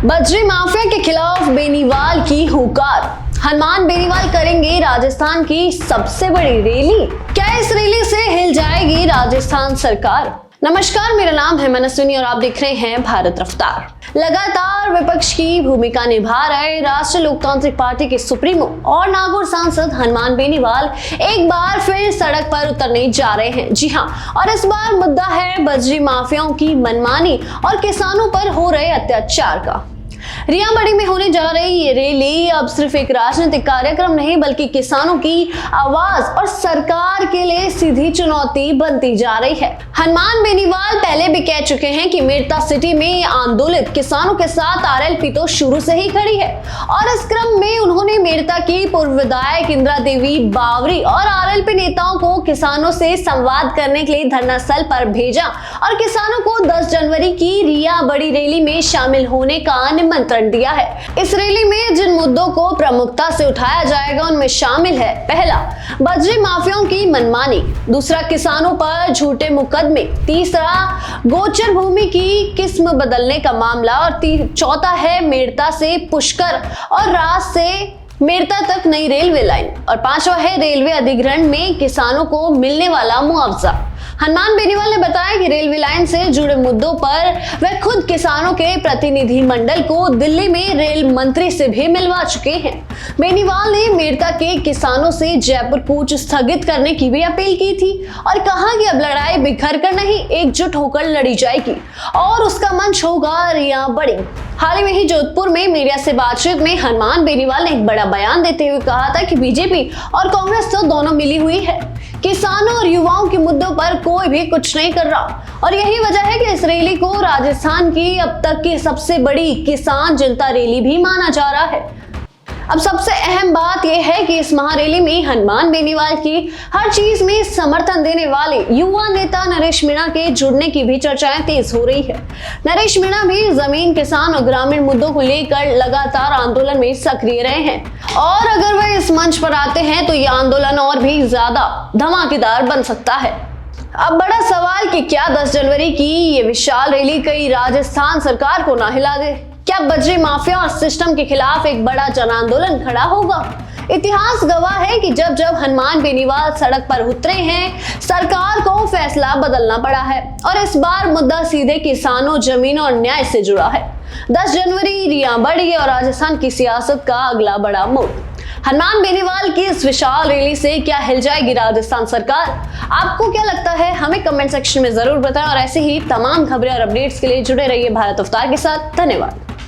बजरी माफिया के खिलाफ बेनीवाल की हुंकार। हनुमान बेनीवाल करेंगे राजस्थान की सबसे बड़ी रैली। क्या इस रैली से हिल जाएगी राजस्थान सरकार? नमस्कार, मेरा नाम है मनस्विनी और आप देख रहे हैं भारत रफ्तार। लगातार विपक्ष की भूमिका निभा रहे राष्ट्रीय लोकतांत्रिक पार्टी के सुप्रीमो और नागौर सांसद हनुमान बेनीवाल एक बार फिर सड़क पर उतरने जा रहे हैं। जी हां, और इस बार मुद्दा है बजरी माफियाओं की मनमानी और किसानों पर हो रहे अत्याचार का। रियाबड़ी में होने जा रही ये रैली अब सिर्फ एक राजनीतिक कार्यक्रम नहीं बल्कि किसानों की आवाज और सरकार के लिए सीधी चुनौती बनती जा रही है। हनुमान बेनीवाल पहले भी कह चुके हैं कि मेरता सिटी में आंदोलित किसानों के साथ आरएलपी तो शुरू से ही खड़ी है और इस क्रम में उन्होंने मेरता की पूर्व विधायक इंदिरा देवी बावरी और आरएलपी नेताओं को किसानों से संवाद करने के लिए धरना स्थल पर भेजा और किसानों को 10 जनवरी की रियाबड़ी रैली में शामिल होने का निमंत्रण दिया है। इस रैली में जिन मुद्दों को प्रमुखता से उठाया जाएगा उनमें शामिल है, पहला बजरी माफियाओं की मनमानी, दूसरा किसानों पर झूठे मुकदमे, तीसरा गोचर भूमि की किस्म बदलने का मामला और चौथा है मेरता से पुष्कर और राज से मेरता तक नई रेलवे लाइन और पांचवा है रेलवे अधिग्रहण में किसानों को मिलने वाला मुआवजा। हनुमान बेनीवाल ने बताया कि रेलवे लाइन से जुड़े मुद्दों पर वह खुद किसानों के प्रतिनिधि मंडल को दिल्ली में रेल मंत्री से भी मिलवा चुके हैं। बेनीवाल ने मेरता के किसानों से जयपुर कूच स्थगित करने की भी अपील की थी और कहा कि अब लड़ाई बिखर कर नहीं एकजुट होकर लड़ी जाएगी और उसका मंच होगा रियाबड़ी। हाल ही जोधपुर में मीडिया से बातचीत में हनुमान बेनीवाल ने एक बड़ा बयान देते हुए कहा था कि बीजेपी और कांग्रेस तो दोनों मिली हुई है, किसानों और युवाओं के मुद्दों पर कोई भी कुछ नहीं कर रहा और यही वजह है कि इस रैली को राजस्थान की अब तक की सबसे बड़ी किसान जनता रैली भी माना जा रहा है। अब सबसे अहम बात यह है कि इस महारैली में हनुमान बेनीवाल की हर चीज में समर्थन देने वाले युवा नेता नरेश मीणा के जुड़ने की भी चर्चाएं तेज हो रही है। नरेश मीणा भी जमीन, किसान और ग्रामीण मुद्दों को लेकर लगातार आंदोलन में सक्रिय रहे हैं और अगर वह इस मंच पर आते हैं तो यह आंदोलन और भी ज्यादा धमाकेदार बन सकता है। अब बड़ा सवाल कि क्या 10 जनवरी की ये विशाल रैली कई राजस्थान सरकार को ना हिला दे? क्या बजरी माफिया और सिस्टम के खिलाफ एक बड़ा जन आंदोलन खड़ा होगा? इतिहास गवाह है कि जब जब हनुमान बेनीवाल सड़क पर उतरे हैं, सरकार को फैसला बदलना पड़ा है और इस बार मुद्दा सीधे किसानों, जमीनों और न्याय से जुड़ा है। 10 जनवरी रियाबड़ी और राजस्थान की सियासत का अगला बड़ा मोड़। हनुमान बेनीवाल की इस विशाल रैली से क्या हिल जाएगी राजस्थान सरकार? आपको क्या लगता है? हमें कमेंट सेक्शन में जरूर बताएं और ऐसे ही तमाम खबरें और अपडेट्स के लिए जुड़े रहिए भारत रफ्तार के साथ। धन्यवाद।